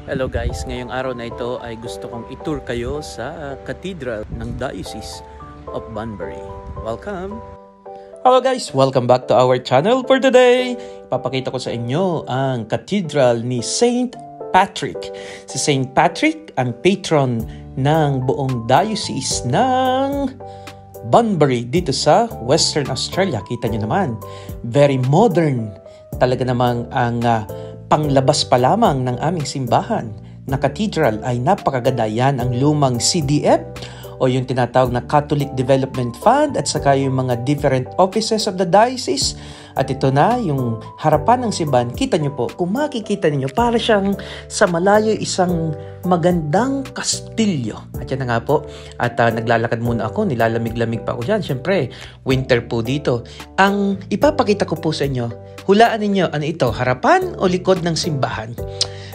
Hello guys, ngayong araw na ito ay gusto kong i-tour kayo sa Cathedral ng Diocese of Banbury. Welcome! Hello guys, welcome back to our channel for today. Ipapakita ko sa inyo ang Cathedral ni Saint Patrick. Si Saint Patrick ang patron ng buong Diocese ng Banbury dito sa Western Australia. Kita nyo naman, very modern. Talaga namang ang panglabas pa lamang ng aming simbahan na cathedral ay napakaganda. Yan ang lumang CDF o yung tinatawag na Catholic Development Fund at saka yung mga different offices of the diocese. At ito na yung harapan ng simbahan. Kita nyo po, kung makikita niyo para siyang sa malayo isang magandang kastilyo. At yan na nga po. At naglalakad muna ako, nilalamig-lamig pa ako dyan. Siyempre, winter po dito. Ang ipapakita ko po sa inyo, hulaan ninyo, ano ito, harapan o likod ng simbahan?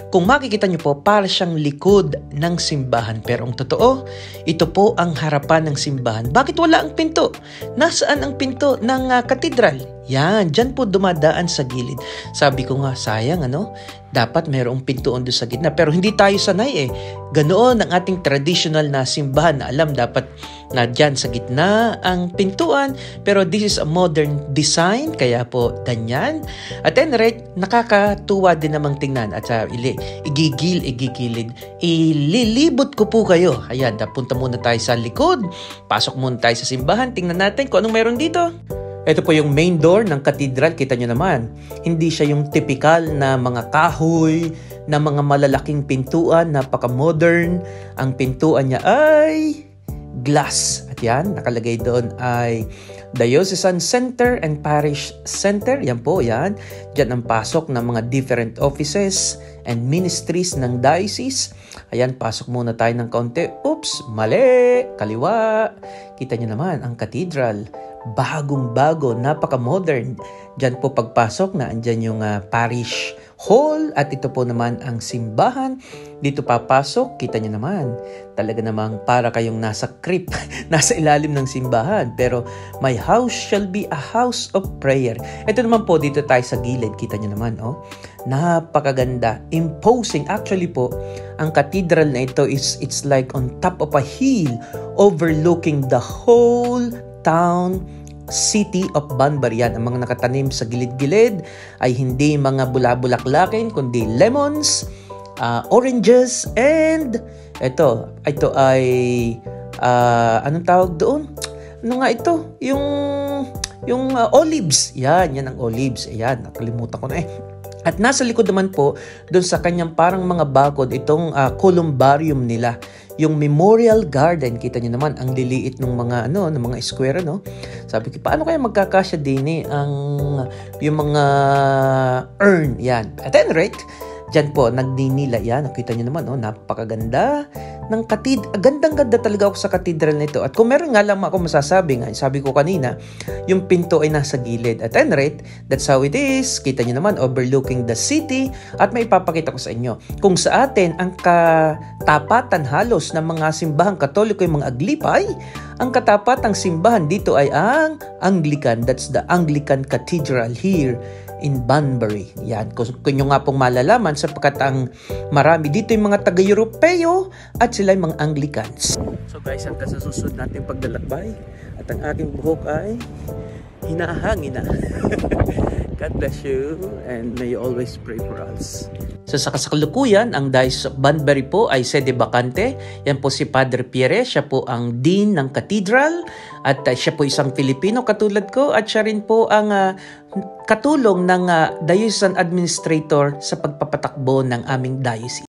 Kung makikita nyo po, para siyang likod ng simbahan. Pero ang totoo, ito po ang harapan ng simbahan. Bakit wala ang pinto? Nasaan ang pinto ng katedral? Yan, dyan po dumadaan sa gilid. Sabi ko nga, sayang ano? Dapat mayroong pintuan doon sa gitna. Pero hindi tayo sanay eh. Ganoon ang ating traditional na simbahan na alam dapat na dyan sa gitna ang pintuan. Pero this is a modern design, kaya po ganyan. At any rate, nakakatuwa din namang tingnan. At igigilid. Ililibot ko po kayo. Ayan, punta muna tayo sa likod. Pasok muna tayo sa simbahan. Tingnan natin kung anong meron dito. Ito po yung main door ng cathedral. Kita nyo naman, hindi siya yung typical na mga kahoy, na mga malalaking pintuan, napaka-modern. Ang pintuan niya ay glass. At yan, nakalagay doon ay Diocesan Center and Parish Center. Yan po, yan. Diyan ang pasok ng mga different offices and ministries ng diocese. Ayan, pasok muna tayo ng kaunti. Oops, mali! Kaliwa! Kita nyo naman, ang cathedral. Bagong-bago, napaka-modern. Diyan po pagpasok na andyan yung parish hall at ito po naman ang simbahan. Dito papasok, kita nyo naman. Talaga namang para kayong nasa crypt, nasa ilalim ng simbahan. Pero my house shall be a house of prayer. Ito naman po, dito tayo sa gilid. Kita nyo naman, oh. Napakaganda. Imposing. Actually po, ang cathedral na ito it's like on top of a hill overlooking the whole town, city of Banbury. Yan, ang mga nakatanim sa gilid-gilid ay hindi mga bulabulaklakin, kundi lemons, oranges, and ito ay anong tawag doon? Ano nga ito? Yung olives. Yan ang olives. Ayan, nakalimutan ko na eh. At nasa likod naman po, doon sa kanyang parang mga bakod, itong columbarium nila. Yung memorial garden, kita niyo naman, ang liliit ng mga, ng mga square, no? Sabi ko, paano kaya magkakasya din yung mga urn, yan. At any rate, dyan po, nagninila yan. Nakita niyo naman, napakaganda ng cathedral. Gandang-ganda talaga ako sa cathedral nito. At kung meron nga lang ako masasabi nga, sabi ko kanina, yung pinto ay nasa gilid. At any rate, that's how it is. Kita niyo naman, overlooking the city. At may ipapakita ko sa inyo. Kung sa atin, ang katapatan halos ng mga simbahang Katoliko, yung mga aglipay, ang katapatang simbahan dito ay ang Anglican. That's the Anglican Cathedral here in Banbury. Yan, kung nyo nga pong malalaman sapagkat ang marami dito yung mga taga-Europeo at sila yung mga Anglicans. So guys, hanggang sa susunod natin paglalakbay at ang aking buhok ay hinahangin na. God bless you and may you always pray for us. So sa kasalukuyan, ang Diocese of Banbury po ay sede vacante. Yan po si Padre Pierre, siya po ang Dean ng Cathedral at siya po isang Filipino katulad ko at siya rin po ang katulong ng Diocesan Administrator sa pagpapatakbo ng aming diocese.